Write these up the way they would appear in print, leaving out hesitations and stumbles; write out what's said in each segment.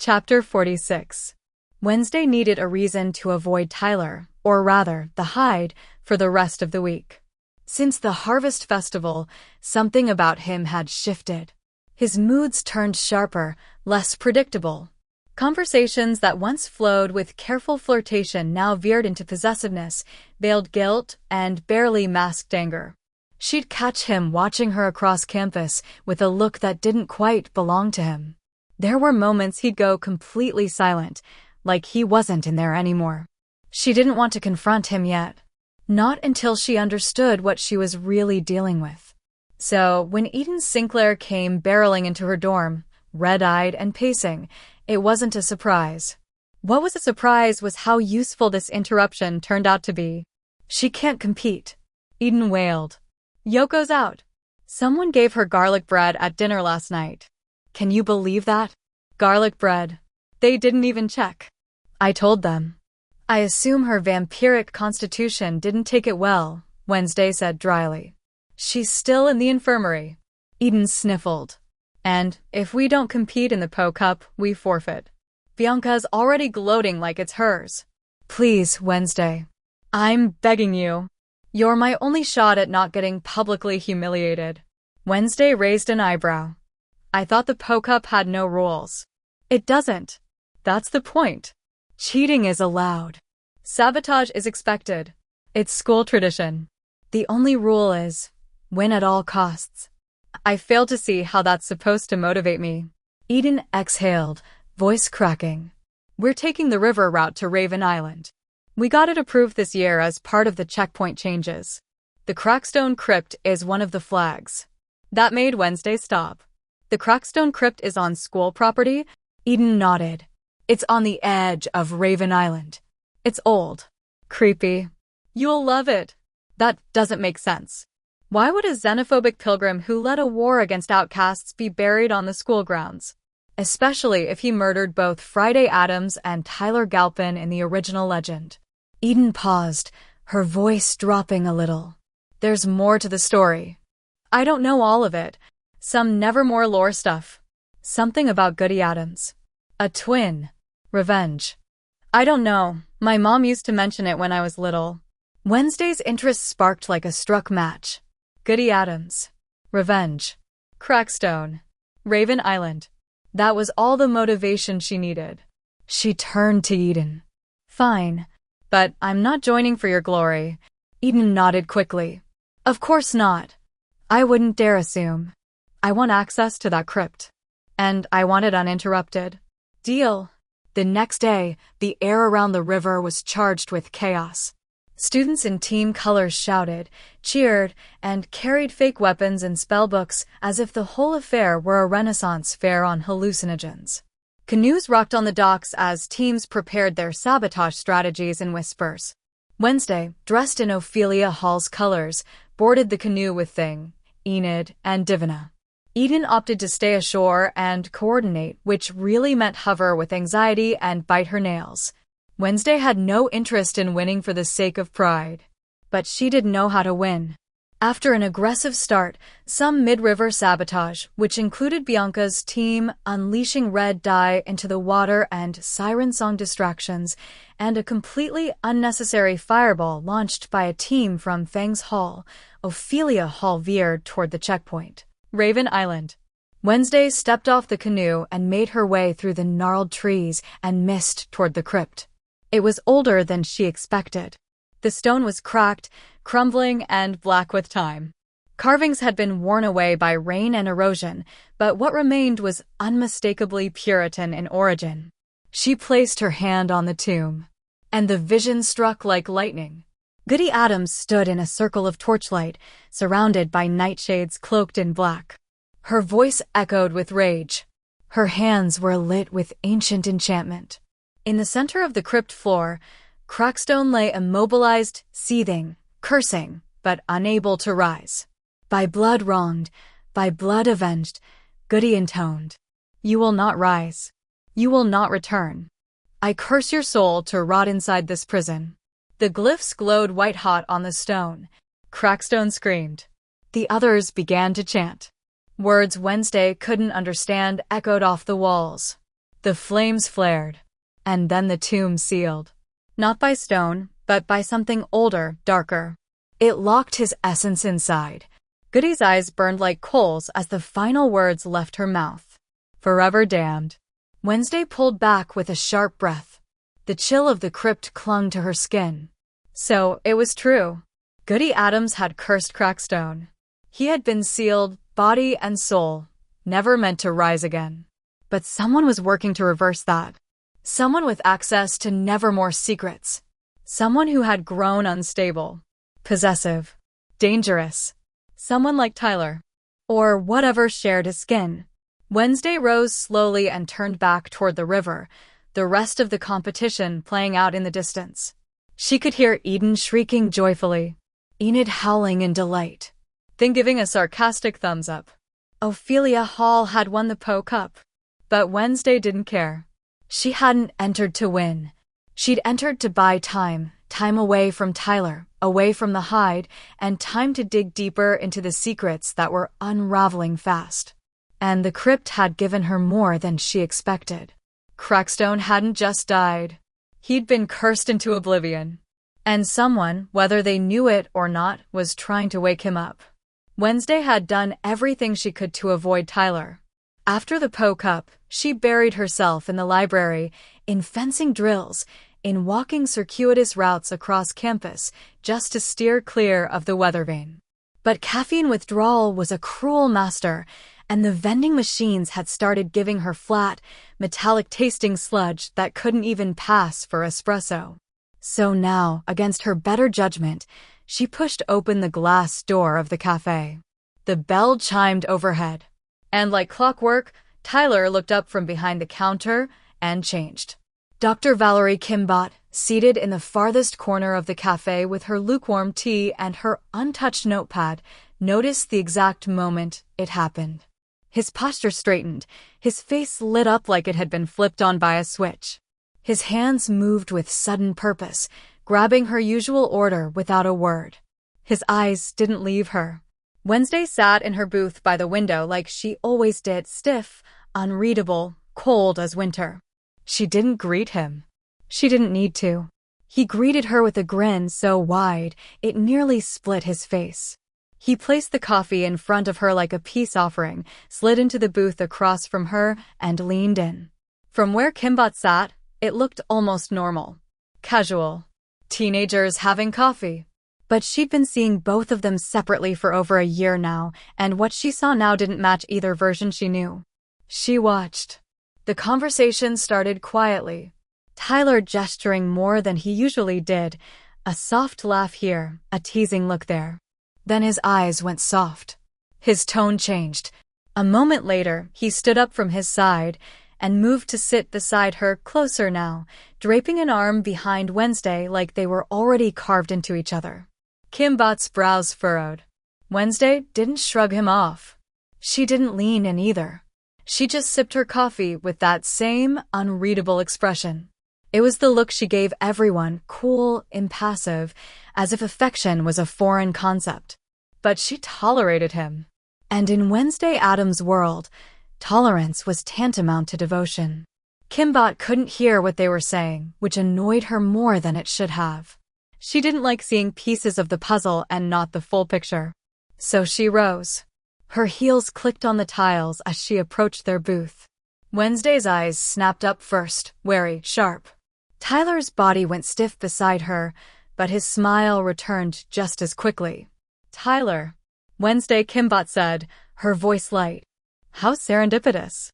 Chapter 46. Wednesday needed a reason to avoid Tyler, or rather, the Hyde, for the rest of the week. Since the Harvest Festival, something about him had shifted. His moods turned sharper, less predictable. Conversations that once flowed with careful flirtation now veered into possessiveness, veiled guilt, and barely masked anger. She'd catch him watching her across campus with a look that didn't quite belong to him. There were moments he'd go completely silent, like he wasn't in there anymore. She didn't want to confront him yet. Not until she understood what she was really dealing with. So, when Eden Sinclair came barreling into her dorm, red-eyed and pacing, it wasn't a surprise. What was a surprise was how useful this interruption turned out to be. She can't compete. Eden wailed. Yoko's out. Someone gave her garlic bread at dinner last night. Can you believe that? Garlic bread. They didn't even check. I told them. I assume her vampiric constitution didn't take it well, Wednesday said dryly. She's still in the infirmary. Eden sniffled. And, if we don't compete in the Po Cup, we forfeit. Bianca's already gloating like it's hers. Please, Wednesday. I'm begging you. You're my only shot at not getting publicly humiliated. Wednesday raised an eyebrow. I thought the Po Cup had no rules. It doesn't. That's the point. Cheating is allowed. Sabotage is expected. It's school tradition. The only rule is, win at all costs. I fail to see how that's supposed to motivate me. Eden exhaled, voice cracking. We're taking the river route to Raven Island. We got it approved this year as part of the checkpoint changes. The Crackstone Crypt is one of the flags. That made Wednesday stop. The Crackstone Crypt is on school property? Eden nodded. It's on the edge of Raven Island. It's old. Creepy. You'll love it. That doesn't make sense. Why would a xenophobic pilgrim who led a war against outcasts be buried on the school grounds? Especially if he murdered both Wednesday Addams and Tyler Galpin in the original legend. Eden paused, her voice dropping a little. There's more to the story. I don't know all of it. Some Nevermore lore stuff. Something about Goody Addams. A twin. Revenge. I don't know. My mom used to mention it when I was little. Wednesday's interest sparked like a struck match. Goody Addams. Revenge. Crackstone. Raven Island. That was all the motivation she needed. She turned to Eden. Fine. But I'm not joining for your glory. Eden nodded quickly. Of course not. I wouldn't dare assume. I want access to that crypt. And I want it uninterrupted. Deal. The next day, the air around the river was charged with chaos. Students in team colors shouted, cheered, and carried fake weapons and spellbooks as if the whole affair were a Renaissance fair on hallucinogens. Canoes rocked on the docks as teams prepared their sabotage strategies in whispers. Wednesday, dressed in Ophelia Hall's colors, boarded the canoe with Thing, Enid, and Divina. Eden opted to stay ashore and coordinate, which really meant hover with anxiety and bite her nails. Wednesday had no interest in winning for the sake of pride. But she didn't know how to win. After an aggressive start, some mid-river sabotage, which included Bianca's team unleashing red dye into the water and siren song distractions, and a completely unnecessary fireball launched by a team from Fang's Hall, Ophelia Hall veered toward the checkpoint. Raven Island. Wednesday stepped off the canoe and made her way through the gnarled trees and missed toward the crypt. It was older than she expected. The stone was cracked, crumbling, and black with time. Carvings had been worn away by rain and erosion, but what remained was unmistakably Puritan in origin. She placed her hand on the tomb, and the vision struck like lightning. Goody Addams stood in a circle of torchlight, surrounded by nightshades cloaked in black. Her voice echoed with rage. Her hands were lit with ancient enchantment. In the center of the crypt floor, Crackstone lay immobilized, seething, cursing, but unable to rise. By blood wronged, by blood avenged, Goody intoned. You will not rise. You will not return. I curse your soul to rot inside this prison. The glyphs glowed white-hot on the stone. Crackstone screamed. The others began to chant. Words Wednesday couldn't understand echoed off the walls. The flames flared, and then the tomb sealed. Not by stone, but by something older, darker. It locked his essence inside. Goody's eyes burned like coals as the final words left her mouth. Forever damned. Wednesday pulled back with a sharp breath. The chill of the crypt clung to her skin. So, it was true. Goody Addams had cursed Crackstone. He had been sealed, body and soul, never meant to rise again. But someone was working to reverse that. Someone with access to Nevermore secrets. Someone who had grown unstable, possessive, dangerous. Someone like Tyler. Or whatever shared his skin. Wednesday rose slowly and turned back toward the river, the rest of the competition playing out in the distance. She could hear Eden shrieking joyfully, Enid howling in delight, then giving a sarcastic thumbs up. Ophelia Hall had won the Poe Cup. But Wednesday didn't care. She hadn't entered to win. She'd entered to buy time, time away from Tyler, away from the hide, and time to dig deeper into the secrets that were unraveling fast. And the crypt had given her more than she expected. Crackstone hadn't just died. He'd been cursed into oblivion. And someone, whether they knew it or not, was trying to wake him up. Wednesday had done everything she could to avoid Tyler. After the Poe Cup, she buried herself in the library, in fencing drills, in walking circuitous routes across campus, just to steer clear of the weather vane. But caffeine withdrawal was a cruel master, and the vending machines had started giving her flat, metallic-tasting sludge that couldn't even pass for espresso. So now, against her better judgment, she pushed open the glass door of the cafe. The bell chimed overhead. And like clockwork, Tyler looked up from behind the counter and changed. Dr. Valerie Kimbott, seated in the farthest corner of the cafe with her lukewarm tea and her untouched notepad, noticed the exact moment it happened. His posture straightened, his face lit up like it had been flipped on by a switch. His hands moved with sudden purpose, grabbing her usual order without a word. His eyes didn't leave her. Wednesday sat in her booth by the window like she always did, stiff, unreadable, cold as winter. She didn't greet him. She didn't need to. He greeted her with a grin so wide it nearly split his face. He placed the coffee in front of her like a peace offering, slid into the booth across from her, and leaned in. From where Kimbott sat, it looked almost normal. Casual. Teenagers having coffee. But she'd been seeing both of them separately for over a year now, and what she saw now didn't match either version she knew. She watched. The conversation started quietly. Tyler gesturing more than he usually did, a soft laugh here, a teasing look there. Then his eyes went soft. His tone changed. A moment later, he stood up from his side and moved to sit beside her, closer now, draping an arm behind Wednesday like they were already carved into each other. Kimbott's brows furrowed. Wednesday didn't shrug him off. She didn't lean in either. She just sipped her coffee with that same unreadable expression. It was the look she gave everyone, cool, impassive, as if affection was a foreign concept. But she tolerated him. And in Wednesday Addams' world, tolerance was tantamount to devotion. Kimbott couldn't hear what they were saying, which annoyed her more than it should have. She didn't like seeing pieces of the puzzle and not the full picture. So she rose. Her heels clicked on the tiles as she approached their booth. Wednesday's eyes snapped up first, wary, sharp. Tyler's body went stiff beside her, but his smile returned just as quickly. Tyler, Wednesday, Kimbott said, her voice light. How serendipitous.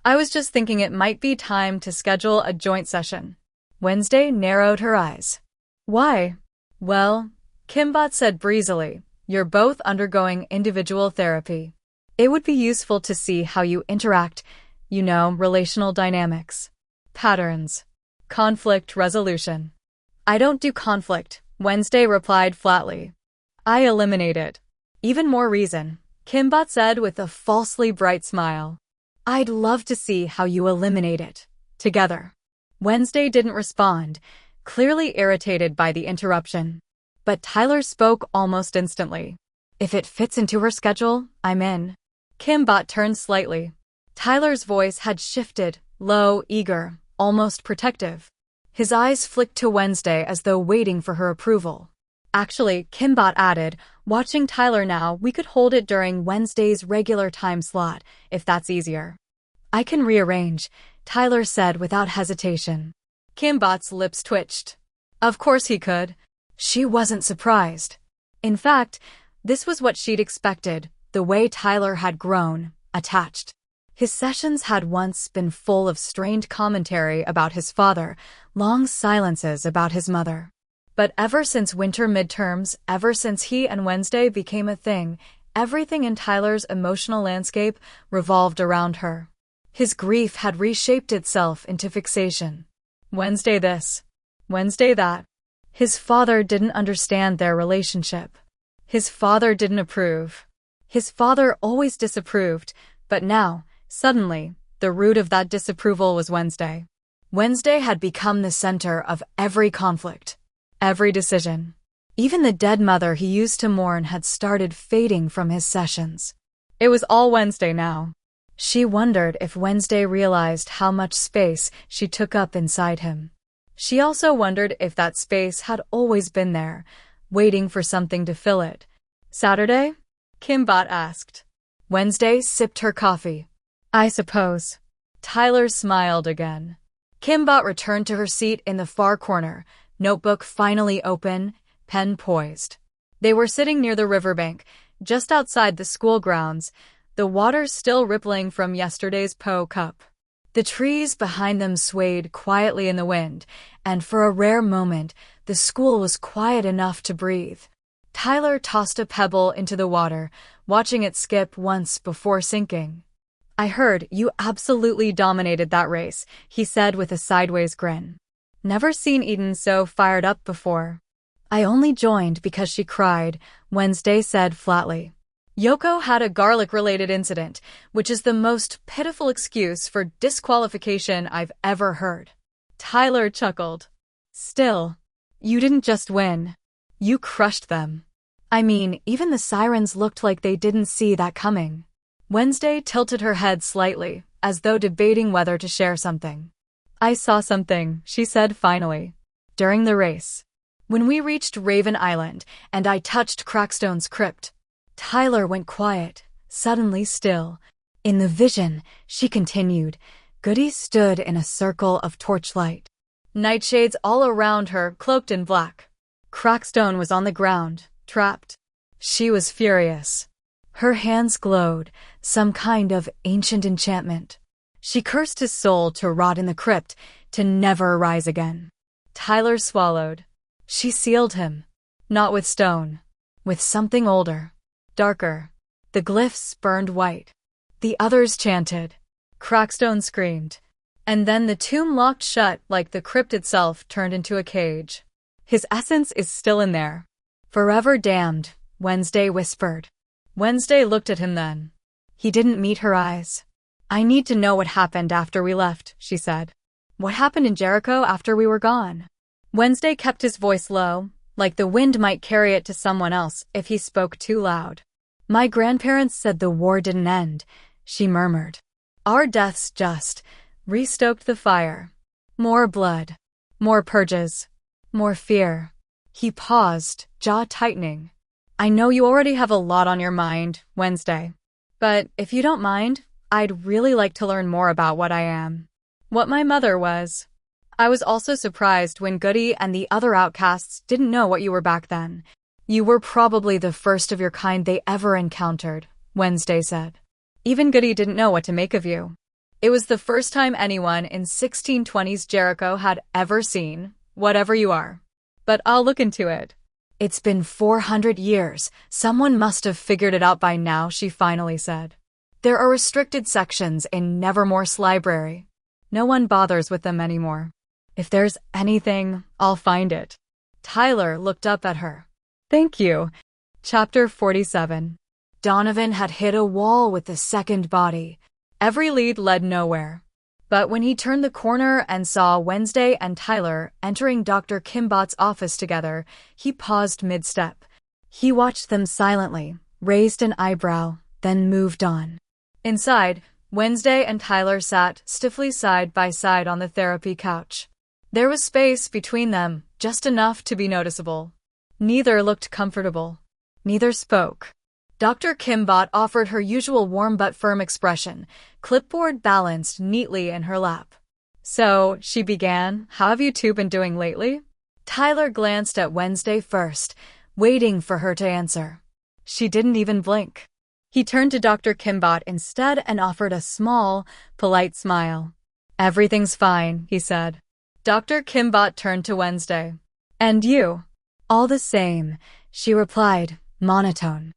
I was just thinking it might be time to schedule a joint session. Wednesday narrowed her eyes. Why? Well, Kimbott said breezily, you're both undergoing individual therapy. It would be useful to see how you interact, relational dynamics, patterns, conflict resolution. I don't do conflict, Wednesday replied flatly. I eliminate it. Even more reason, Kimbott said with a falsely bright smile. I'd love to see how you eliminate it. Together. Wednesday didn't respond, clearly irritated by the interruption. But Tyler spoke almost instantly. If it fits into her schedule, I'm in. Kimbott turned slightly. Tyler's voice had shifted, low, eager, almost protective. His eyes flicked to Wednesday as though waiting for her approval. Actually, Kimbot added, watching Tyler now, we could hold it during Wednesday's regular time slot, if that's easier. I can rearrange, Tyler said without hesitation. Kimbot's lips twitched. Of course he could. She wasn't surprised. In fact, this was what she'd expected, the way Tyler had grown, attached. His sessions had once been full of strained commentary about his father, long silences about his mother. But ever since winter midterms, ever since he and Wednesday became a thing, everything in Tyler's emotional landscape revolved around her. His grief had reshaped itself into fixation. Wednesday this, Wednesday that. His father didn't understand their relationship. His father didn't approve. His father always disapproved, but now, suddenly, the root of that disapproval was Wednesday. Wednesday had become the center of every conflict, every decision. Even the dead mother he used to mourn had started fading from his sessions. It was all Wednesday now. She wondered if Wednesday realized how much space she took up inside him. She also wondered if that space had always been there, waiting for something to fill it. Saturday? Kimbot asked. Wednesday sipped her coffee. I suppose. Tyler smiled again. Kimbot returned to her seat in the far corner, notebook finally open, pen poised. They were sitting near the riverbank, just outside the school grounds, the water still rippling from yesterday's Po Cup. The trees behind them swayed quietly in the wind, and for a rare moment, the school was quiet enough to breathe. Tyler tossed a pebble into the water, watching it skip once before sinking. I heard you absolutely dominated that race, he said with a sideways grin. Never seen Eden so fired up before. I only joined because she cried, Wednesday said flatly. Yoko had a garlic-related incident, which is the most pitiful excuse for disqualification I've ever heard. Tyler chuckled. Still, you didn't just win. You crushed them. I mean, even the sirens looked like they didn't see that coming. Wednesday tilted her head slightly, as though debating whether to share something. I saw something, she said finally. During the race. When we reached Raven Island, and I touched Crackstone's crypt. Tyler went quiet, suddenly still. In the vision, she continued, Goody stood in a circle of torchlight. Nightshades all around her, cloaked in black. Crackstone was on the ground, trapped. She was furious. Her hands glowed, some kind of ancient enchantment. She cursed his soul to rot in the crypt, to never rise again. Tyler swallowed. She sealed him. Not with stone. With something older. Darker. The glyphs burned white. The others chanted. Crackstone screamed. And then the tomb locked shut like the crypt itself turned into a cage. His essence is still in there. Forever damned, Wednesday whispered. Wednesday looked at him then. He didn't meet her eyes. I need to know what happened after we left, she said. What happened in Jericho after we were gone? Wednesday kept his voice low, like the wind might carry it to someone else if he spoke too loud. My grandparents said the war didn't end, she murmured. Our deaths just restoked the fire. More blood. More purges. More fear. He paused, jaw tightening. I know you already have a lot on your mind, Wednesday. But if you don't mind, I'd really like to learn more about what I am. What my mother was. I was also surprised when Goody and the other outcasts didn't know what you were back then. You were probably the first of your kind they ever encountered, Wednesday said. Even Goody didn't know what to make of you. It was the first time anyone in 1620s Jericho had ever seen, whatever you are. But I'll look into it. It's been 400 years. Someone must have figured it out by now, she finally said. There are restricted sections in Nevermore's library. No one bothers with them anymore. If there's anything, I'll find it. Tyler looked up at her. Thank you. Chapter 47. Donovan had hit a wall with the second body. Every lead led nowhere. But when he turned the corner and saw Wednesday and Tyler entering Dr. Kimbot's office together, he paused mid-step. He watched them silently, raised an eyebrow, then moved on. Inside, Wednesday and Tyler sat stiffly side by side on the therapy couch. There was space between them, just enough to be noticeable. Neither looked comfortable. Neither spoke. Dr. Kimbot offered her usual warm but firm expression, clipboard balanced neatly in her lap. "So," she began, "how have you two been doing lately?" Tyler glanced at Wednesday first, waiting for her to answer. She didn't even blink. He turned to Dr. Kimbot instead and offered a small, polite smile. "Everything's fine," he said. Dr. Kimbot turned to Wednesday. "And you?" "All the same," she replied, monotone.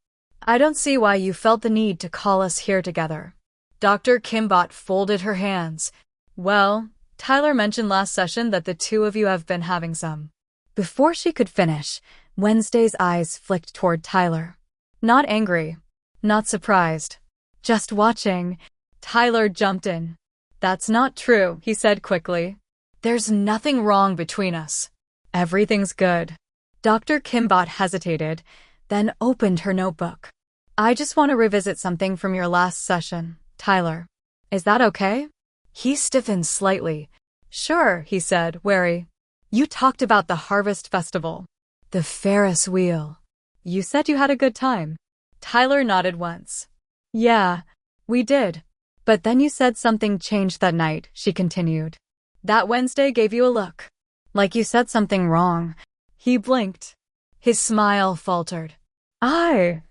"I don't see why you felt the need to call us here together." Dr. Kimbot folded her hands. "Well, Tyler mentioned last session that the two of you have been having some." Before she could finish, Wednesday's eyes flicked toward Tyler. Not angry. Not surprised. Just watching. Tyler jumped in. "That's not true," he said quickly. "There's nothing wrong between us. Everything's good." Dr. Kimbot hesitated, then opened her notebook. "I just want to revisit something from your last session, Tyler. Is that okay?" He stiffened slightly. "Sure," he said, wary. "You talked about the Harvest Festival. The Ferris wheel. You said you had a good time." Tyler nodded once. "Yeah, we did. But then you said something changed that night," she continued. "That Wednesday gave you a look. Like you said something wrong." He blinked. His smile faltered. I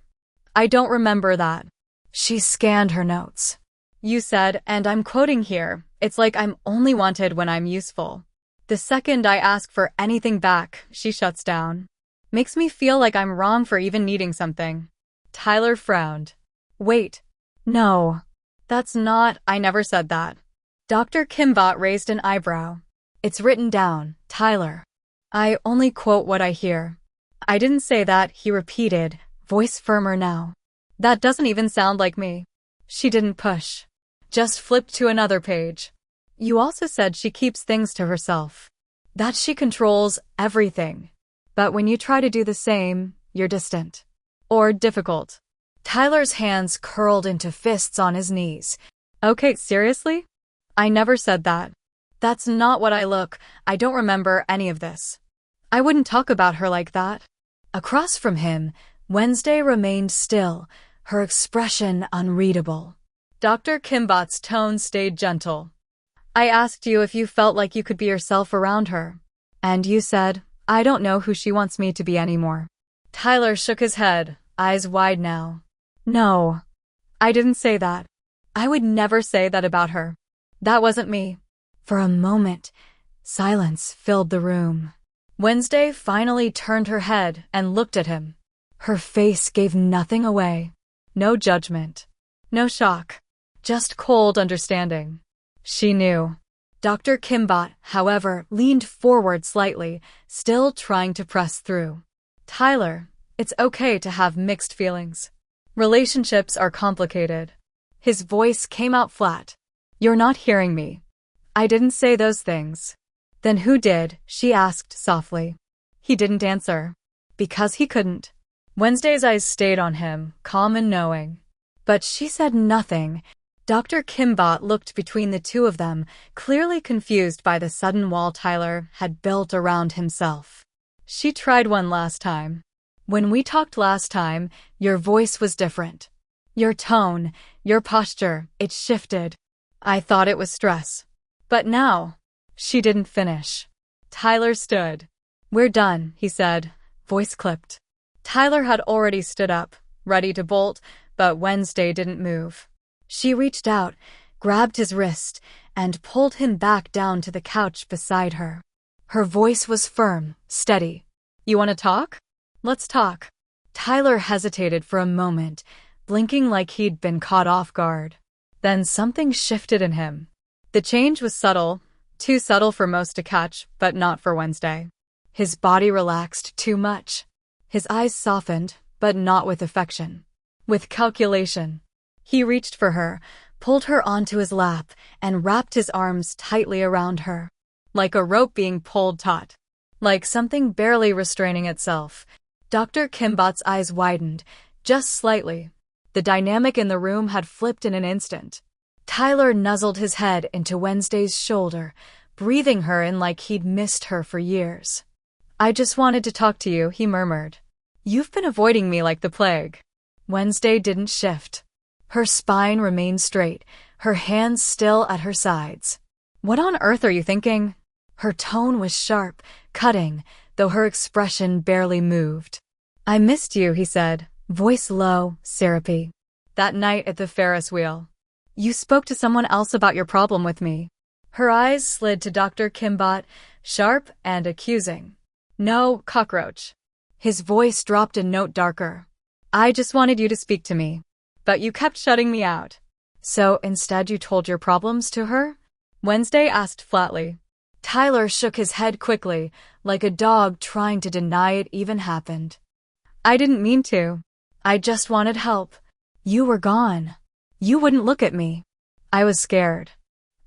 don't remember that." She scanned her notes. "You said, and I'm quoting here, it's like I'm only wanted when I'm useful. The second I ask for anything back, she shuts down. Makes me feel like I'm wrong for even needing something." Tyler frowned. "Wait. No. That's not, I never said that." Dr. Kimbot raised an eyebrow. "It's written down, Tyler. I only quote what I hear." "I didn't say that," he repeated, voice firmer now. "That doesn't even sound like me." She didn't push. Just flipped to another page. "You also said she keeps things to herself. That she controls everything. But when you try to do the same, you're distant. Or difficult." Tyler's hands curled into fists on his knees. "Okay, seriously? I never said that. That's not what I don't remember any of this. I wouldn't talk about her like that." Across from him, Wednesday remained still, her expression unreadable. Dr. Kimbot's tone stayed gentle. "I asked you if you felt like you could be yourself around her. And you said, I don't know who she wants me to be anymore." Tyler shook his head, eyes wide now. "No, I didn't say that. I would never say that about her. That wasn't me." For a moment, silence filled the room. Wednesday finally turned her head and looked at him. Her face gave nothing away. No judgment. No shock. Just cold understanding. She knew. Dr. Kimbot, however, leaned forward slightly, still trying to press through. "Tyler, it's okay to have mixed feelings. Relationships are complicated." His voice came out flat. "You're not hearing me. I didn't say those things." "Then who did?" she asked softly. He didn't answer. Because he couldn't. Wednesday's eyes stayed on him, calm and knowing. But she said nothing. Dr. Kimbot looked between the two of them, clearly confused by the sudden wall Tyler had built around himself. "She tried one last time. When we talked last time, your voice was different. Your tone, your posture, it shifted. I thought it was stress. But now..." She didn't finish. Tyler stood. "We're done," he said, voice clipped. Tyler had already stood up, ready to bolt, but Wednesday didn't move. She reached out, grabbed his wrist, and pulled him back down to the couch beside her. Her voice was firm, steady. "You want to talk? Let's talk." Tyler hesitated for a moment, blinking like he'd been caught off guard. Then something shifted in him. The change was subtle, too subtle for most to catch, but not for Wednesday. His body relaxed too much. His eyes softened, but not with affection. With calculation. He reached for her, pulled her onto his lap, and wrapped his arms tightly around her. Like a rope being pulled taut. Like something barely restraining itself. Dr. Kimbot's eyes widened, just slightly. The dynamic in the room had flipped in an instant. Tyler nuzzled his head into Wednesday's shoulder, breathing her in like he'd missed her for years. "I just wanted to talk to you," he murmured. "You've been avoiding me like the plague." Wednesday didn't shift. Her spine remained straight, her hands still at her sides. "What on earth are you thinking?" Her tone was sharp, cutting, though her expression barely moved. "I missed you," he said, voice low, syrupy. "That night at the Ferris wheel. You spoke to someone else about your problem with me." Her eyes slid to Dr. Kimbot, sharp and accusing. "No, cockroach." His voice dropped a note darker. "I just wanted you to speak to me. But you kept shutting me out." "So instead you told your problems to her?" Wednesday asked flatly. Tyler shook his head quickly, like a dog trying to deny it even happened. "I didn't mean to. I just wanted help. You were gone. You wouldn't look at me. I was scared."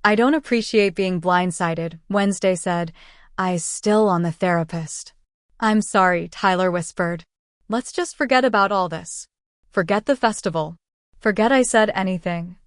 "I don't appreciate being blindsided," Wednesday said, eyes still on the therapist. "I'm sorry," Tyler whispered. "Let's just forget about all this. Forget the festival. Forget I said anything.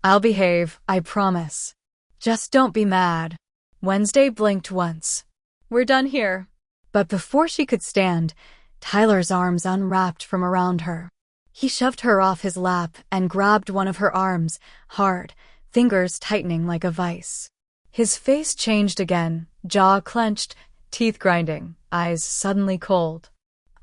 I'll behave, I promise. Just don't be mad." Wednesday blinked once. "We're done here." But before she could stand, Tyler's arms unwrapped from around her. He shoved her off his lap and grabbed one of her arms, hard, fingers tightening like a vice. His face changed again, jaw clenched, teeth grinding, eyes suddenly cold.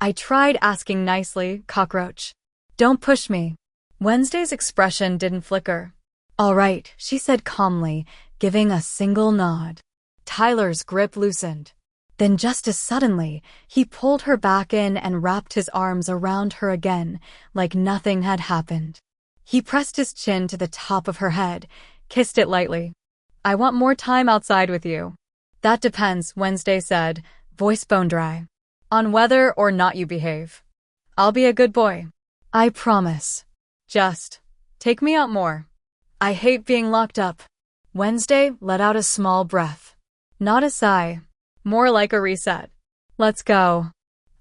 "I tried asking nicely, cockroach. Don't push me." Wednesday's expression didn't flicker. "All right," she said calmly, giving a single nod. Tyler's grip loosened. Then just as suddenly, he pulled her back in and wrapped his arms around her again, like nothing had happened. He pressed his chin to the top of her head, kissed it lightly. "I want more time outside with you." "That depends," Wednesday said, voice bone dry. "On whether or not you behave. I'll be a good boy. I promise. Just take me out more. I hate being locked up." Wednesday let out a small breath. Not a sigh. More like a reset. "Let's go."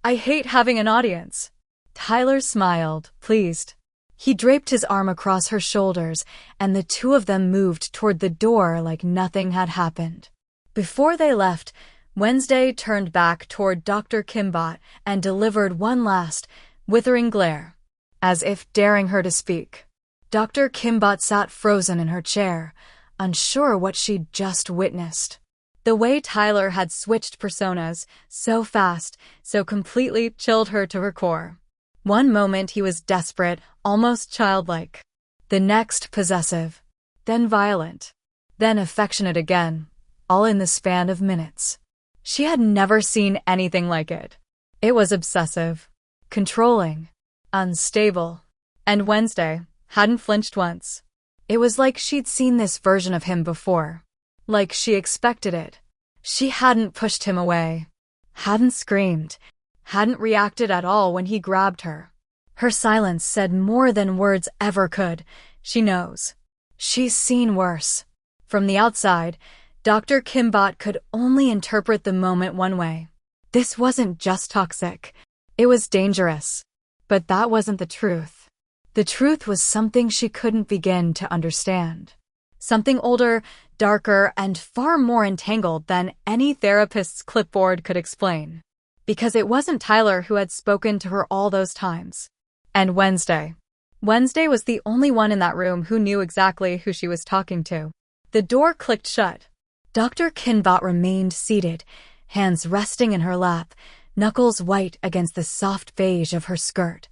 "I hate having an audience." Tyler smiled, pleased. He draped his arm across her shoulders, and the two of them moved toward the door like nothing had happened. Before they left, Wednesday turned back toward Dr. Kimbot and delivered one last, withering glare, as if daring her to speak. Dr. Kimbot sat frozen in her chair, unsure what she'd just witnessed. The way Tyler had switched personas so fast, so completely chilled her to her core. One moment he was desperate, almost childlike. The next possessive. Then violent. Then affectionate again, all in the span of minutes. She had never seen anything like it. It was obsessive, controlling, unstable. And Wednesday hadn't flinched once. It was like she'd seen this version of him before. Like she expected it. She hadn't pushed him away. Hadn't screamed. Hadn't reacted at all when he grabbed her. Her silence said more than words ever could. She knows. She's seen worse. From the outside, Dr. Kimbot could only interpret the moment one way. This wasn't just toxic. It was dangerous. But that wasn't the truth. The truth was something she couldn't begin to understand. Something older, darker, and far more entangled than any therapist's clipboard could explain. Because it wasn't Tyler who had spoken to her all those times. And Wednesday. Wednesday was the only one in that room who knew exactly who she was talking to. The door clicked shut. Dr. Kimbot remained seated, hands resting in her lap, knuckles white against the soft beige of her skirt.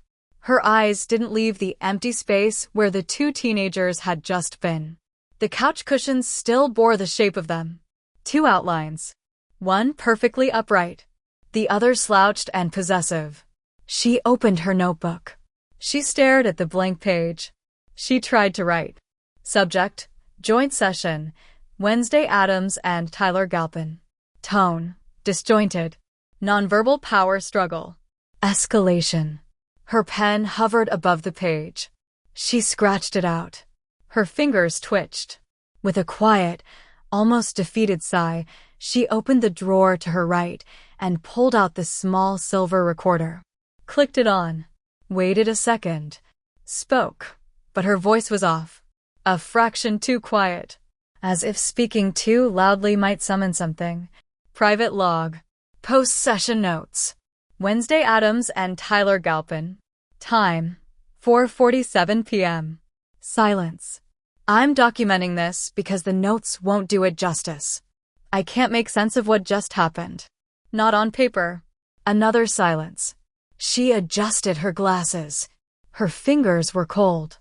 Her eyes didn't leave the empty space where the two teenagers had just been. The couch cushions still bore the shape of them. Two outlines. One perfectly upright. The other slouched and possessive. She opened her notebook. She stared at the blank page. She tried to write. Subject, joint session, Wednesday Addams and Tyler Galpin. Tone, disjointed. Nonverbal power struggle. Escalation. Her pen hovered above the page. She scratched it out. Her fingers twitched. With a quiet, almost defeated sigh, she opened the drawer to her right and pulled out the small silver recorder. Clicked it on. Waited a second. Spoke, but her voice was off. A fraction too quiet. As if speaking too loudly might summon something. Private log. Post-session notes. Wednesday Addams and Tyler Galpin. Time: 4:47 p.m. Silence. I'm documenting this because the notes won't do it justice. I can't make sense of what just happened. Not on paper. Another silence. She adjusted her glasses. Her fingers were cold.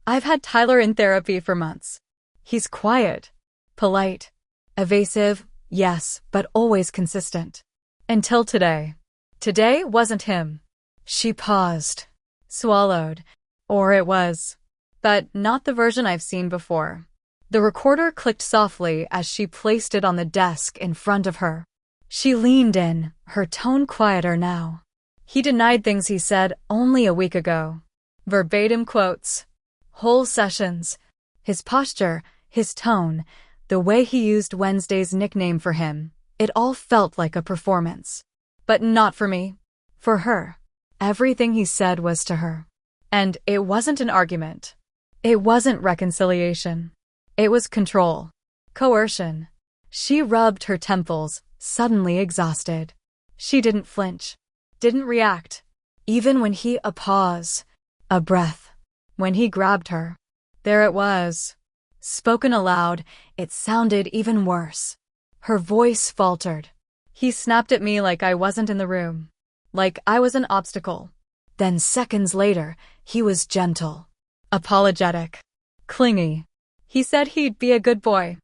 I've had Tyler in therapy for months. He's quiet, polite, evasive, yes, but always consistent. Until today. Today wasn't him. She paused, swallowed, or it was. But not the version I've seen before. The recorder clicked softly as she placed it on the desk in front of her. She leaned in, her tone quieter now. He denied things he said only a week ago. Verbatim quotes. Whole sessions. His posture, his tone, the way he used Wednesday's nickname for him, it all felt like a performance. But not for me. For her. Everything he said was to her. And it wasn't an argument. It wasn't reconciliation. It was control. Coercion. She rubbed her temples, suddenly exhausted. She didn't flinch. Didn't react. Even when he a pause. A breath. When he grabbed her. There it was. Spoken aloud, it sounded even worse. Her voice faltered. He snapped at me like I wasn't in the room. Like I was an obstacle. Then seconds later, he was gentle. Apologetic. Clingy. He said he'd be a good boy.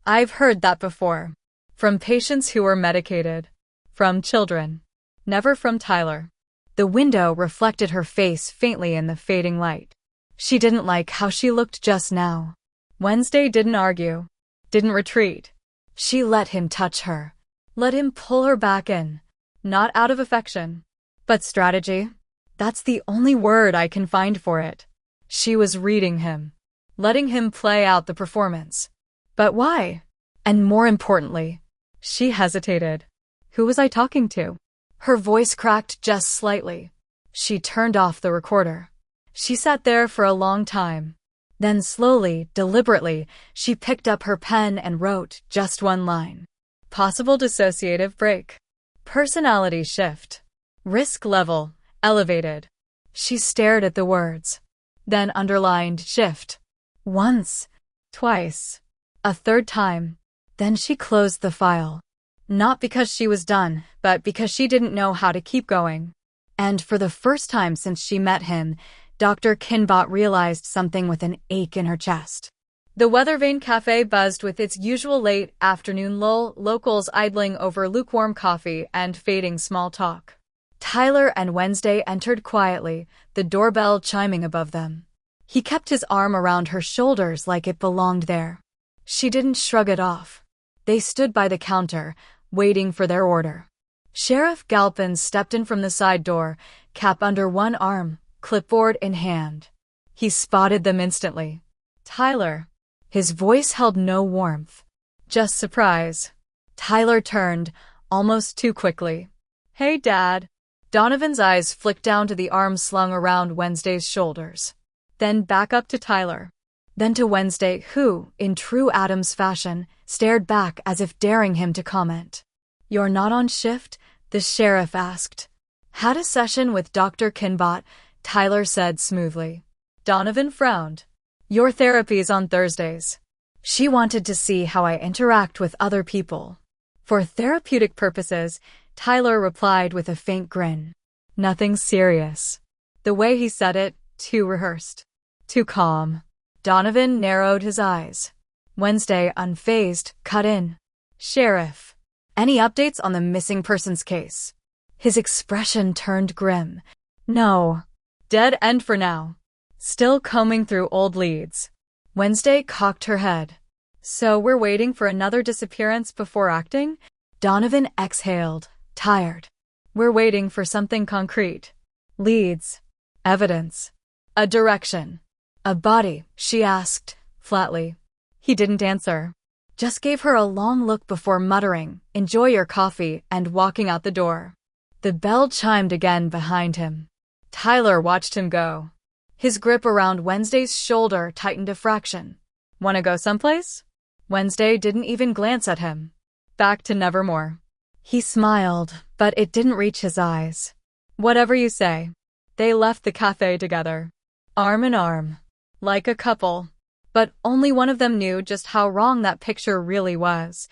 I've heard that before. From patients who were medicated. From children. Never from Tyler. The window reflected her face faintly in the fading light. She didn't like how she looked just now. Wednesday didn't argue. Didn't retreat. She let him touch her. Let him pull her back in. Not out of affection. But strategy. That's the only word I can find for it. She was reading him. Letting him play out the performance. But why? And more importantly, she hesitated. Who was I talking to? Her voice cracked just slightly. She turned off the recorder. She sat there for a long time. Then slowly, deliberately, she picked up her pen and wrote just one line. Possible dissociative break. Personality shift. Risk level, elevated. She stared at the words. Then underlined shift. Once. Twice. A third time. Then she closed the file. Not because she was done, but because she didn't know how to keep going. And for the first time since she met him, Dr. Kinbot realized something with an ache in her chest. The Weathervane Cafe buzzed with its usual late afternoon lull, locals idling over lukewarm coffee and fading small talk. Tyler and Wednesday entered quietly, the doorbell chiming above them. He kept his arm around her shoulders like it belonged there. She didn't shrug it off. They stood by the counter, waiting for their order. Sheriff Galpin stepped in from the side door, cap under one arm, clipboard in hand. He spotted them instantly. Tyler. His voice held no warmth. Just surprise. Tyler turned, almost too quickly. Hey, Dad. Donovan's eyes flicked down to the arm slung around Wednesday's shoulders. Then back up to Tyler. Then to Wednesday, who, in true Addams fashion, stared back as if daring him to comment. You're not on shift? The sheriff asked. Had a session with Dr. Kinbot, Tyler said smoothly. Donovan frowned. Your therapy's on Thursdays. She wanted to see how I interact with other people. For therapeutic purposes, Tyler replied with a faint grin. Nothing serious. The way he said it, too rehearsed. Too calm. Donovan narrowed his eyes. Wednesday, unfazed, cut in. Sheriff. Any updates on the missing persons case? His expression turned grim. No. Dead end for now. Still combing through old leads. Wednesday cocked her head. So we're waiting for another disappearance before acting? Donovan exhaled, tired. We're waiting for something concrete. Leads. Evidence. A direction. A body, she asked, flatly. He didn't answer. Just gave her a long look before muttering, enjoy your coffee, and walking out the door. The bell chimed again behind him. Tyler watched him go. His grip around Wednesday's shoulder tightened a fraction. "Wanna go someplace?" Wednesday didn't even glance at him. "Back to Nevermore." He smiled, but it didn't reach his eyes. "Whatever you say." They left the cafe together, arm in arm, like a couple. But only one of them knew just how wrong that picture really was.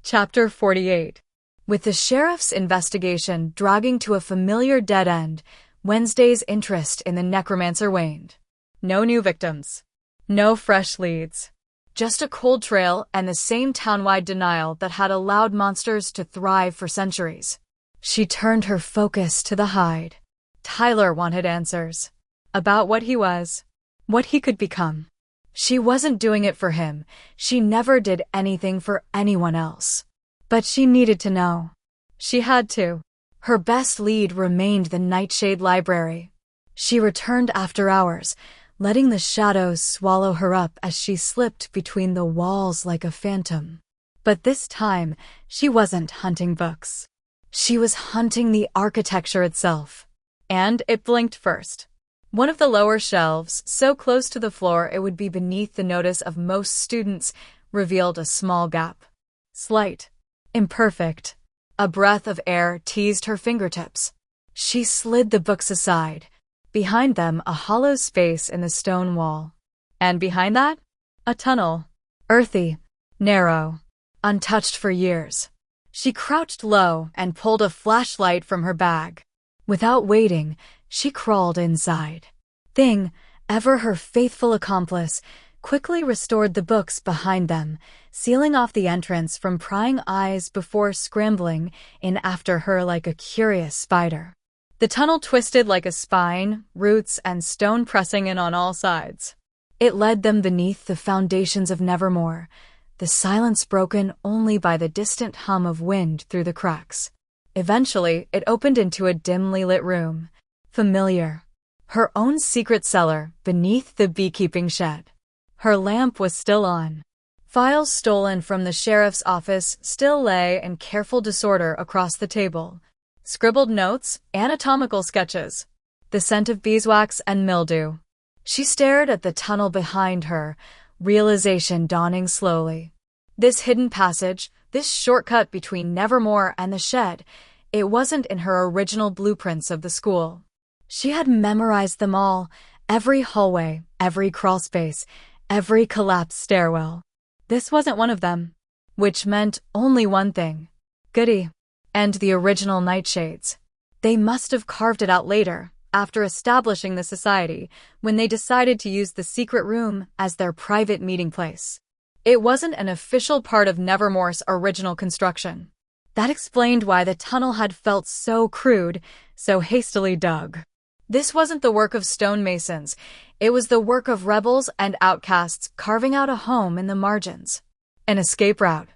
Chapter 48. With the sheriff's investigation dragging to a familiar dead end, Wednesday's interest in the necromancer waned. No new victims. No fresh leads. Just a cold trail and the same town-wide denial that had allowed monsters to thrive for centuries. She turned her focus to the hide. Tyler wanted answers. About what he was. What he could become. She wasn't doing it for him. She never did anything for anyone else. But she needed to know. She had to. Her best lead remained the Nightshade Library. She returned after hours, letting the shadows swallow her up as she slipped between the walls like a phantom. But this time, she wasn't hunting books. She was hunting the architecture itself. And it blinked first. One of the lower shelves, so close to the floor it would be beneath the notice of most students, revealed a small gap. Slight. Imperfect. A breath of air teased her fingertips. She slid the books aside. Behind them, a hollow space in the stone wall. And behind that, a tunnel. Earthy. Narrow. Untouched for years. She crouched low and pulled a flashlight from her bag. Without waiting, she crawled inside. Thing, ever her faithful accomplice, quickly restored the books behind them, sealing off the entrance from prying eyes before scrambling in after her like a curious spider. The tunnel twisted like a spine, roots and stone pressing in on all sides. It led them beneath the foundations of Nevermore, the silence broken only by the distant hum of wind through the cracks. Eventually, it opened into a dimly lit room. Familiar. Her own secret cellar beneath the beekeeping shed. Her lamp was still on. Files stolen from the sheriff's office still lay in careful disorder across the table. Scribbled notes, anatomical sketches. The scent of beeswax and mildew. She stared at the tunnel behind her, realization dawning slowly. This hidden passage, this shortcut between Nevermore and the shed, it wasn't in her original blueprints of the school. She had memorized them all, every hallway, every crawlspace, every collapsed stairwell. This wasn't one of them, which meant only one thing. Goody. And the original Nightshades. They must have carved it out later, after establishing the society, when they decided to use the secret room as their private meeting place. It wasn't an official part of Nevermore's original construction. That explained why the tunnel had felt so crude, so hastily dug. This wasn't the work of stonemasons. It was the work of rebels and outcasts carving out a home in the margins. An escape route.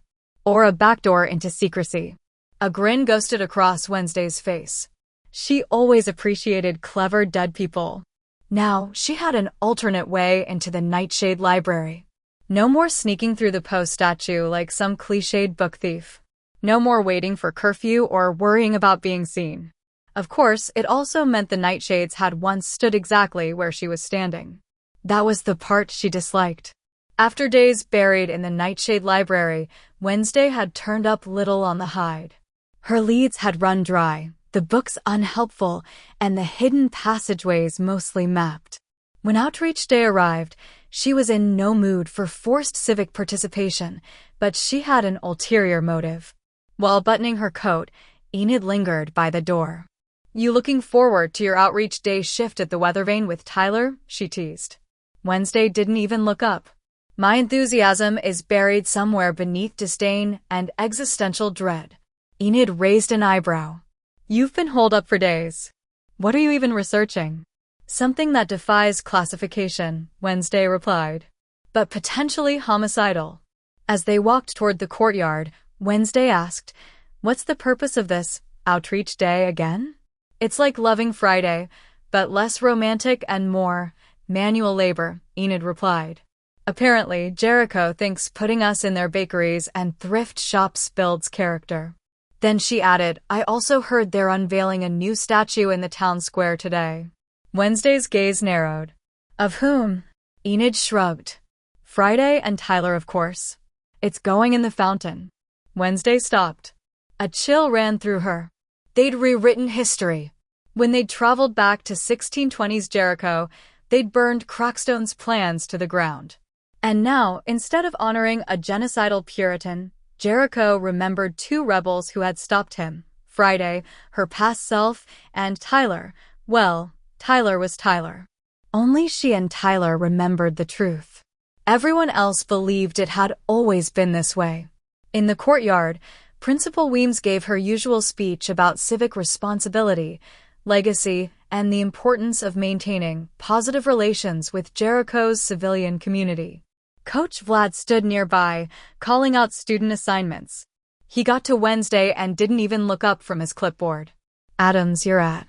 Or a backdoor into secrecy. A grin ghosted across Wednesday's face. She always appreciated clever dead people. Now, she had an alternate way into the Nightshade Library. No more sneaking through the Poe statue like some cliched book thief. No more waiting for curfew or worrying about being seen. Of course, it also meant the Nightshades had once stood exactly where she was standing. That was the part she disliked. After days buried in the Nightshade Library, Wednesday had turned up little on the hide. Her leads had run dry, the books unhelpful, and the hidden passageways mostly mapped. When Outreach Day arrived, she was in no mood for forced civic participation, but she had an ulterior motive. While buttoning her coat, Enid lingered by the door. "You looking forward to your Outreach Day shift at the Weathervane with Tyler?" she teased. Wednesday didn't even look up. "My enthusiasm is buried somewhere beneath disdain and existential dread." Enid raised an eyebrow. "You've been holed up for days. What are you even researching?" "Something that defies classification," Wednesday replied. "But potentially homicidal." As they walked toward the courtyard, Wednesday asked, "What's the purpose of this Outreach Day again?" "It's like Loving Friday, but less romantic and more manual labor," Enid replied. "Apparently, Jericho thinks putting us in their bakeries and thrift shops builds character." Then she added, "I also heard they're unveiling a new statue in the town square today." Wednesday's gaze narrowed. Of whom? Enid shrugged. Friday and Tyler, of course. It's going in the fountain. Wednesday stopped. A chill ran through her. They'd rewritten history. When they'd traveled back to 1620s Jericho, they'd burned Crockstone's plans to the ground. And now, instead of honoring a genocidal Puritan, Jericho remembered two rebels who had stopped him. Friday, her past self, and Tyler. Well, Tyler was Tyler. Only she and Tyler remembered the truth. Everyone else believed it had always been this way. In the courtyard, Principal Weems gave her usual speech about civic responsibility, legacy, and the importance of maintaining positive relations with Jericho's civilian community. Coach Vlad stood nearby, calling out student assignments. He got to Wednesday and didn't even look up from his clipboard. Addams, you're at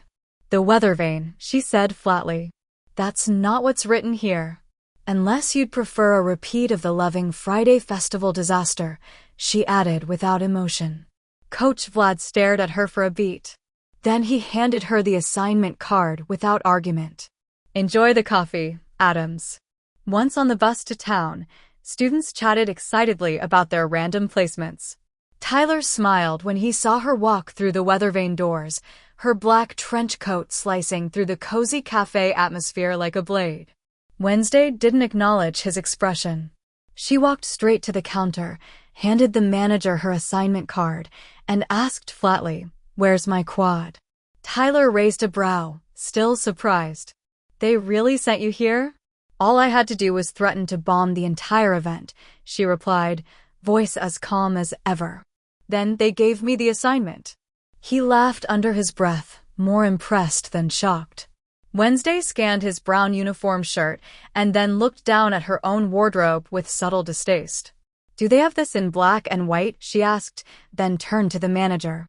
the weather vane, she said flatly. That's not what's written here. Unless you'd prefer a repeat of the Loving Friday Festival disaster, she added without emotion. Coach Vlad stared at her for a beat. Then he handed her the assignment card without argument. Enjoy the coffee, Addams. Once on the bus to town, students chatted excitedly about their random placements. Tyler smiled when he saw her walk through the weather vane doors, her black trench coat slicing through the cozy cafe atmosphere like a blade. Wednesday didn't acknowledge his expression. She walked straight to the counter, handed the manager her assignment card, and asked flatly, "Where's my quad?" Tyler raised a brow, still surprised. "They really sent you here?" "All I had to do was threaten to bomb the entire event," she replied, voice as calm as ever. "Then they gave me the assignment." He laughed under his breath, more impressed than shocked. Wednesday scanned his brown uniform shirt and then looked down at her own wardrobe with subtle distaste. "Do they have this in black and white?" she asked, then turned to the manager.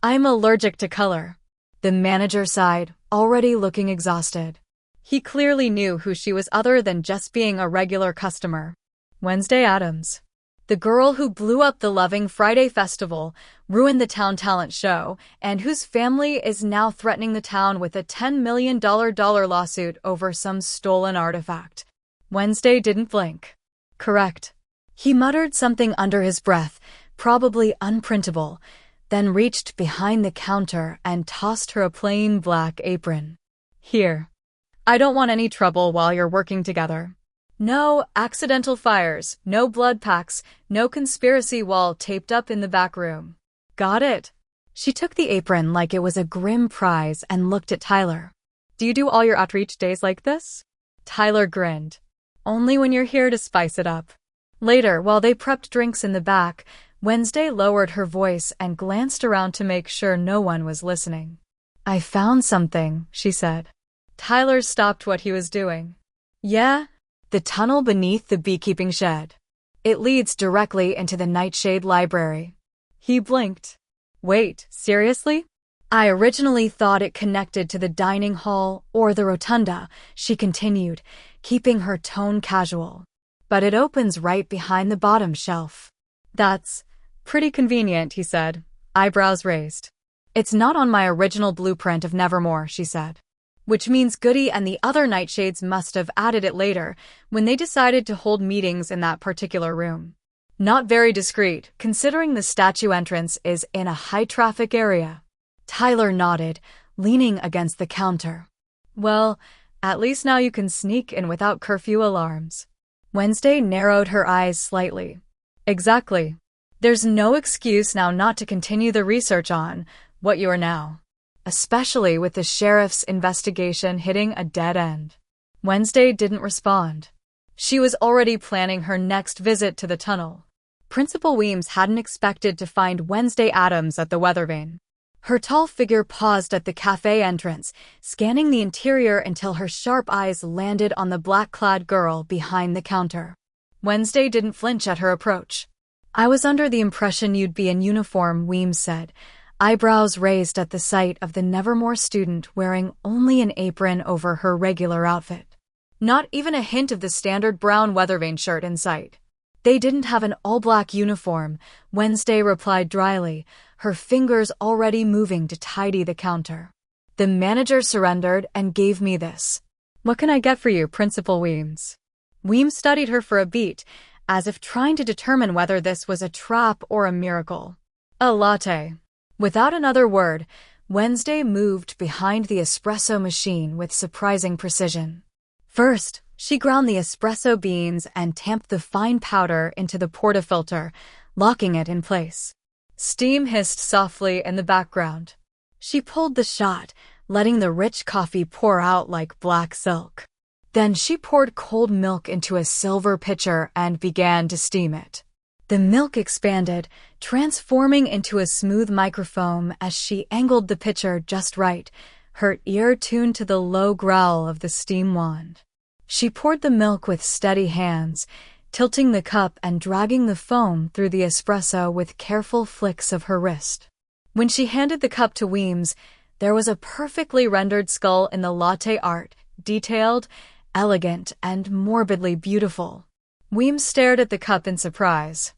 "I'm allergic to color." The manager sighed, already looking exhausted. He clearly knew who she was other than just being a regular customer. Wednesday Addams. The girl who blew up the Loving Friday Festival, ruined the town talent show, and whose family is now threatening the town with a $10 million lawsuit over some stolen artifact. Wednesday didn't blink. "Correct." He muttered something under his breath, probably unprintable, then reached behind the counter and tossed her a plain black apron. "Here. I don't want any trouble while you're working together. No accidental fires, no blood packs, no conspiracy wall taped up in the back room. Got it?" She took the apron like it was a grim prize and looked at Tyler. "Do you do all your outreach days like this?" Tyler grinned. "Only when you're here to spice it up." Later, while they prepped drinks in the back, Wednesday lowered her voice and glanced around to make sure no one was listening. "I found something," she said. Tyler stopped what he was doing. "Yeah?" "The tunnel beneath the beekeeping shed. It leads directly into the Nightshade Library." He blinked. "Wait, seriously?" "I originally thought it connected to the dining hall or the rotunda," she continued, keeping her tone casual. "But it opens right behind the bottom shelf." "That's pretty convenient," he said, eyebrows raised. "It's not on my original blueprint of Nevermore," she said. Which means Goody and the other Nightshades must have added it later, when they decided to hold meetings in that particular room. Not very discreet, considering the statue entrance is in a high-traffic area. Tyler nodded, leaning against the counter. "Well, at least now you can sneak in without curfew alarms." Wednesday narrowed her eyes slightly. "Exactly. There's no excuse now not to continue the research on what you are now. Especially with the sheriff's investigation hitting a dead end." Wednesday didn't respond. She was already planning her next visit to the tunnel. Principal Weems hadn't expected to find Wednesday Addams at the weather vane. Her tall figure paused at the cafe entrance, scanning the interior until her sharp eyes landed on the black-clad girl behind the counter. Wednesday didn't flinch at her approach. "I was under the impression you'd be in uniform," Weems said, eyebrows raised at the sight of the Nevermore student wearing only an apron over her regular outfit. Not even a hint of the standard brown weather vane shirt in sight. "They didn't have an all-black uniform," Wednesday replied dryly, her fingers already moving to tidy the counter. "The manager surrendered and gave me this." "What can I get for you, Principal Weems?" Weems studied her for a beat, as if trying to determine whether this was a trap or a miracle. "A latte." Without another word, Wednesday moved behind the espresso machine with surprising precision. First, she ground the espresso beans and tamped the fine powder into the portafilter, locking it in place. Steam hissed softly in the background. She pulled the shot, letting the rich coffee pour out like black silk. Then she poured cold milk into a silver pitcher and began to steam it. The milk expanded, transforming into a smooth microfoam as she angled the pitcher just right, her ear tuned to the low growl of the steam wand. She poured the milk with steady hands, tilting the cup and dragging the foam through the espresso with careful flicks of her wrist. When she handed the cup to Weems, there was a perfectly rendered skull in the latte art, detailed, elegant, and morbidly beautiful. Weems stared at the cup in surprise.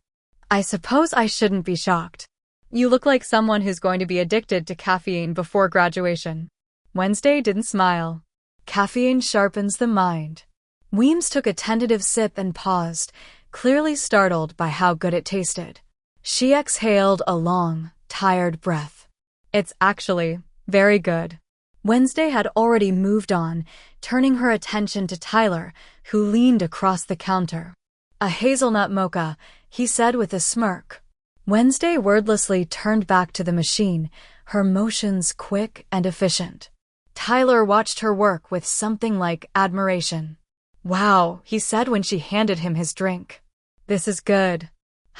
"I suppose I shouldn't be shocked. You look like someone who's going to be addicted to caffeine before graduation." Wednesday didn't smile. Caffeine sharpens the mind. Weems took a tentative sip and paused, clearly startled by how good it tasted. She exhaled a long, tired breath. "It's actually very good." Wednesday had already moved on, turning her attention to Tyler, who leaned across the counter. "A hazelnut mocha," he said with a smirk. Wednesday wordlessly turned back to the machine, her motions quick and efficient. Tyler watched her work with something like admiration. "Wow," he said when she handed him his drink. "This is good.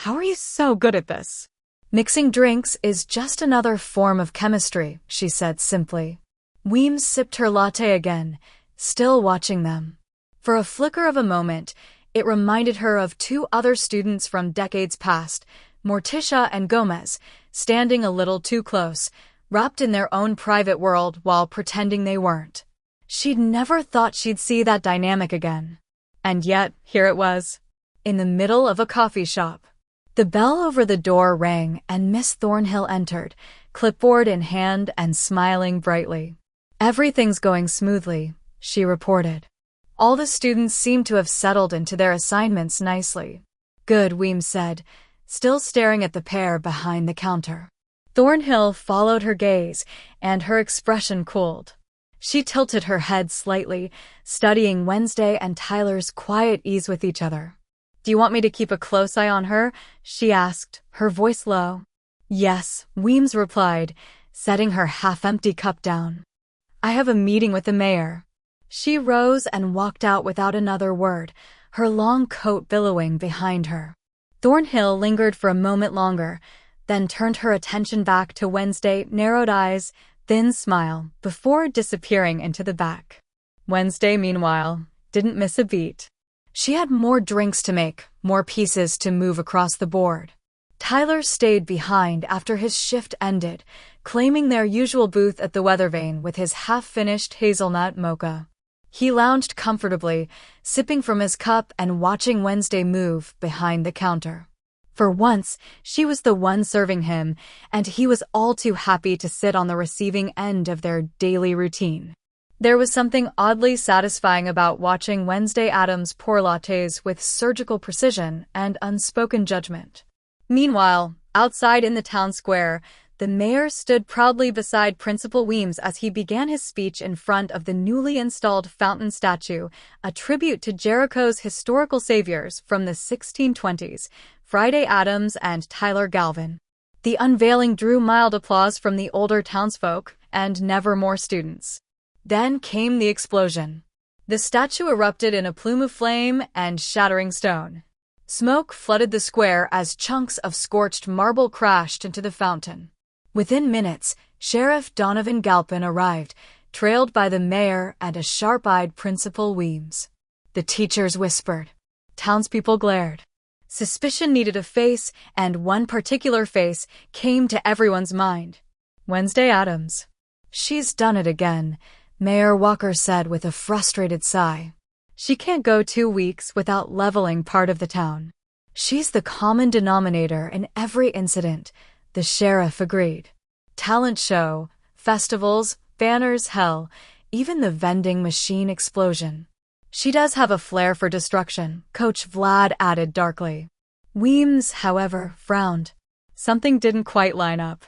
How are you so good at this?" "Mixing drinks is just another form of chemistry," she said simply. Weems sipped her latte again, still watching them. For a flicker of a moment, it reminded her of two other students from decades past, Morticia and Gomez, standing a little too close, wrapped in their own private world while pretending they weren't. She'd never thought she'd see that dynamic again. And yet, here it was, in the middle of a coffee shop. The bell over the door rang and Miss Thornhill entered, clipboard in hand and smiling brightly. "Everything's going smoothly," she reported. "All the students seem to have settled into their assignments nicely." "Good," Weems said, still staring at the pair behind the counter. Thornhill followed her gaze, and her expression cooled. She tilted her head slightly, studying Wednesday and Tyler's quiet ease with each other. "Do you want me to keep a close eye on her?" she asked, her voice low. "Yes," Weems replied, setting her half-empty cup down. "I have a meeting with the mayor." She rose and walked out without another word, her long coat billowing behind her. Thornhill lingered for a moment longer, then turned her attention back to Wednesday, narrowed eyes, thin smile, before disappearing into the back. Wednesday, meanwhile, didn't miss a beat. She had more drinks to make, more pieces to move across the board. Tyler stayed behind after his shift ended, claiming their usual booth at the Weathervane with his half-finished hazelnut mocha. He lounged comfortably, sipping from his cup and watching Wednesday move behind the counter. For once, she was the one serving him, and he was all too happy to sit on the receiving end of their daily routine. There was something oddly satisfying about watching Wednesday Addams pour lattes with surgical precision and unspoken judgment. Meanwhile, outside in the town square, the mayor stood proudly beside Principal Weems as he began his speech in front of the newly installed fountain statue, a tribute to Jericho's historical saviors from the 1620s, Wednesday Addams and Tyler Galpin. The unveiling drew mild applause from the older townsfolk and Nevermore students. Then came the explosion. The statue erupted in a plume of flame and shattering stone. Smoke flooded the square as chunks of scorched marble crashed into the fountain. Within minutes, Sheriff Donovan Galpin arrived, trailed by the mayor and a sharp-eyed Principal Weems. The teachers whispered. Townspeople glared. Suspicion needed a face, and one particular face came to everyone's mind. Wednesday Addams. "She's done it again," Mayor Walker said with a frustrated sigh. "She can't go 2 weeks without leveling part of the town. She's the common denominator in every incident," the sheriff agreed. "Talent show, festivals, banners, hell, even the vending machine explosion. She does have a flair for destruction, Coach Vlad added darkly. Weems, however, frowned. Something didn't quite line up.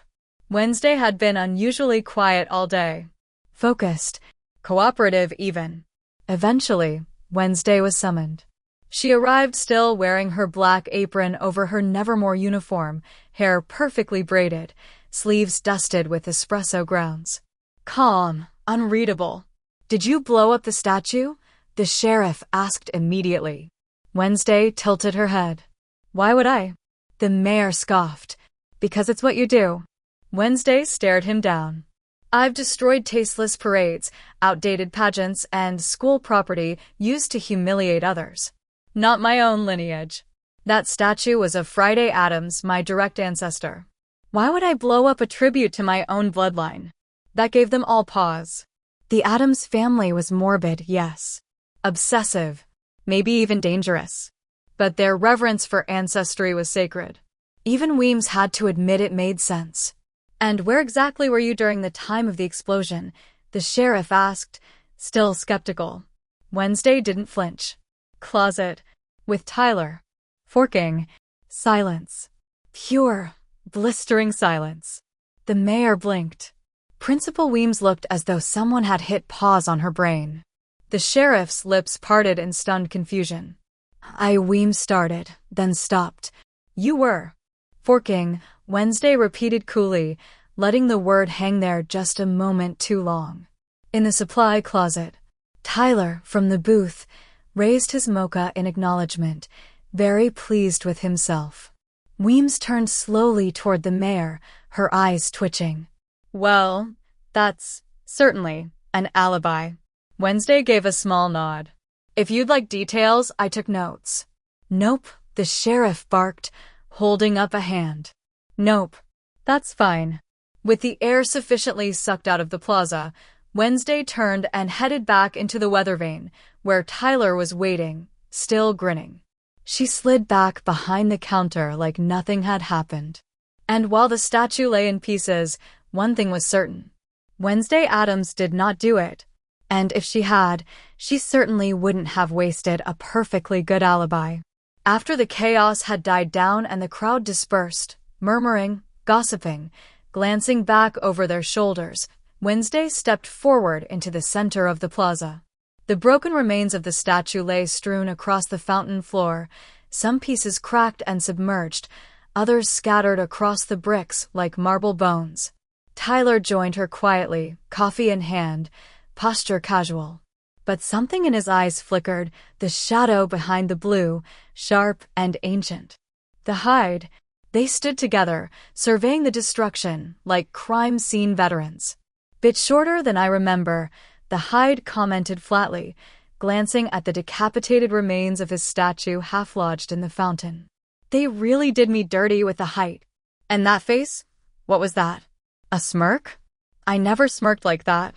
Wednesday had been unusually quiet all day. Focused, cooperative even. Eventually, Wednesday was summoned. She arrived still wearing her black apron over her Nevermore uniform, hair perfectly braided, sleeves dusted with espresso grounds. Calm, unreadable. "Did you blow up the statue?" the sheriff asked immediately. Wednesday tilted her head. "Why would I?" The mayor scoffed. "Because it's what you do." Wednesday stared him down. "I've destroyed tasteless parades, outdated pageants, and school property used to humiliate others. Not my own lineage. That statue was of Friday Addams, my direct ancestor. Why would I blow up a tribute to my own bloodline?" That gave them all pause. The Addams family was morbid, yes. Obsessive, maybe even dangerous. But their reverence for ancestry was sacred. Even Weems had to admit it made sense. "And where exactly were you during the time of the explosion?" the sheriff asked, still skeptical. Wednesday didn't flinch. "Closet. With Tyler." Forking. Silence. Pure, blistering silence. The mayor blinked. Principal Weems looked as though someone had hit pause on her brain. The sheriff's lips parted in stunned confusion. Weems started, then stopped. "You were." Forking, Wednesday repeated coolly, letting the word hang there just a moment too long. "In the supply closet." Tyler, from the booth, raised his mocha in acknowledgement, very pleased with himself. Weems turned slowly toward the mayor, her eyes twitching. "Well, that's certainly an alibi." Wednesday gave a small nod. "If you'd like details, I took notes." "Nope," the sheriff barked, holding up a hand. "Nope. That's fine." With the air sufficiently sucked out of the plaza, Wednesday turned and headed back into the weather vane, where Tyler was waiting, still grinning. She slid back behind the counter like nothing had happened. And while the statue lay in pieces, one thing was certain. Wednesday Addams did not do it. And if she had, she certainly wouldn't have wasted a perfectly good alibi. After the chaos had died down and the crowd dispersed, murmuring, gossiping, glancing back over their shoulders, Wednesday stepped forward into the center of the plaza. The broken remains of the statue lay strewn across the fountain floor, some pieces cracked and submerged, others scattered across the bricks like marble bones. Tyler joined her quietly, coffee in hand, posture casual. But something in his eyes flickered, the shadow behind the blue, sharp and ancient. The hide. They stood together, surveying the destruction like crime scene veterans. "Bit shorter than I remember," the hide commented flatly, glancing at the decapitated remains of his statue half-lodged in the fountain. "They really did me dirty with the height. And that face? What was that? A smirk? I never smirked like that."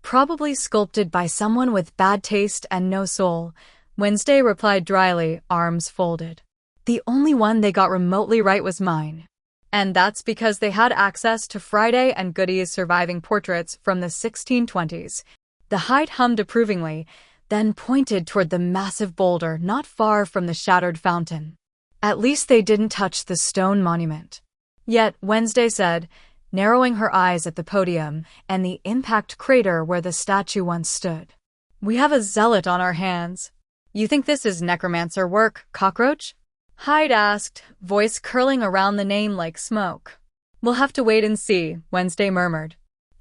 "Probably sculpted by someone with bad taste and no soul," Wednesday replied dryly, arms folded. "The only one they got remotely right was mine. And that's because they had access to Friday and Goody's surviving portraits from the 1620s. The hide hummed approvingly, then pointed toward the massive boulder not far from the shattered fountain. "At least they didn't touch the stone monument." Yet, Wednesday said, narrowing her eyes at the podium and the impact crater where the statue once stood. "We have a zealot on our hands. You think this is necromancer work, cockroach?" Hyde asked, voice curling around the name like smoke. "We'll have to wait and see," Wednesday murmured.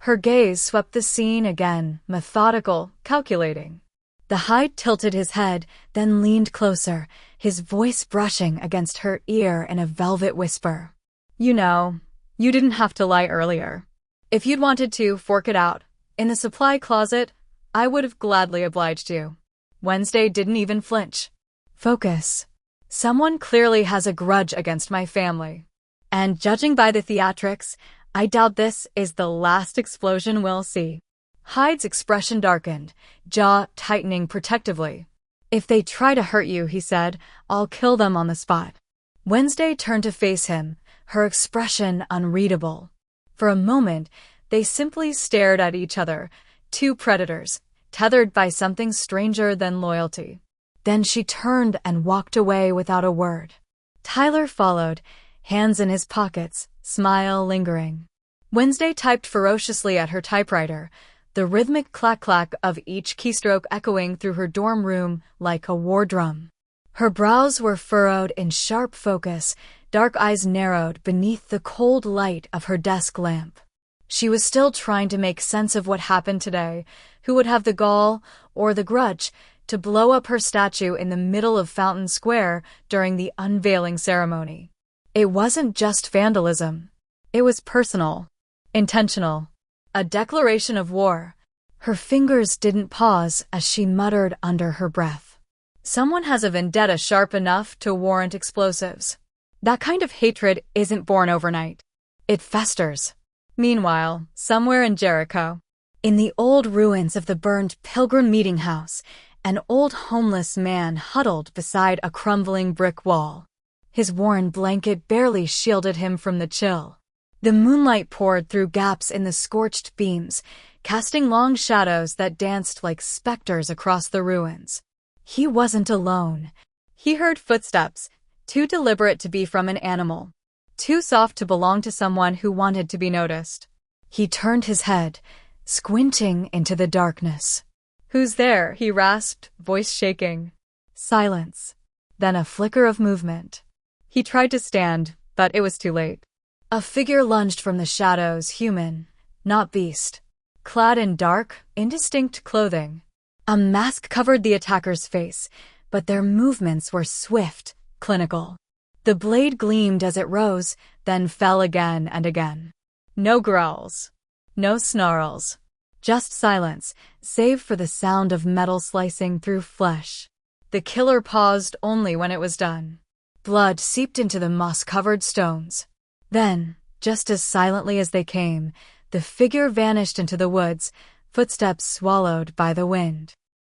Her gaze swept the scene again, methodical, calculating. The Hyde tilted his head, then leaned closer, his voice brushing against her ear in a velvet whisper. "You know, you didn't have to lie earlier. If you'd wanted to fork it out in the supply closet, I would have gladly obliged you." Wednesday didn't even flinch. "Focus. Someone clearly has a grudge against my family. And judging by the theatrics, I doubt this is the last explosion we'll see." Hyde's expression darkened, jaw tightening protectively. "If they try to hurt you," he said, "I'll kill them on the spot." Wednesday turned to face him, her expression unreadable. For a moment, they simply stared at each other, Two predators, tethered by something stranger than loyalty. Then she turned and walked away without a word. Tyler followed, hands in his pockets, smile lingering. Wednesday typed ferociously at her typewriter, the rhythmic clack-clack of each keystroke echoing through her dorm room like a war drum. Her brows were furrowed in sharp focus, dark eyes narrowed beneath the cold light of her desk lamp. She was still trying to make sense of what happened today. Who would have the gall, or the grudge, to blow up her statue in the middle of Fountain Square during the unveiling ceremony? It wasn't just vandalism. It was personal, intentional, a declaration of war. Her fingers didn't pause as she muttered under her breath. Someone has a vendetta sharp enough to warrant explosives. That kind of hatred isn't born overnight. It festers. Meanwhile, somewhere in Jericho, in the old ruins of the burned Pilgrim Meeting House, an old homeless man huddled beside a crumbling brick wall. His worn blanket barely shielded him from the chill. The moonlight poured through gaps in the scorched beams, casting long shadows that danced like specters across the ruins. He wasn't alone. He heard footsteps, too deliberate to be from an animal, too soft to belong to someone who wanted to be noticed. He turned his head, squinting into the darkness. "Who's there?" he rasped, voice shaking. Silence. Then a flicker of movement. He tried to stand, but it was too late. A figure lunged from the shadows, human, not beast. Clad in dark, indistinct clothing. A mask covered the attacker's face, but their movements were swift, clinical. The blade gleamed as it rose, then fell again and again. No growls. No snarls. Just silence, save for the sound of metal slicing through flesh. The killer paused only when it was done. Blood seeped into the moss-covered stones. Then, just as silently as they came, the figure vanished into the woods, footsteps swallowed by the wind.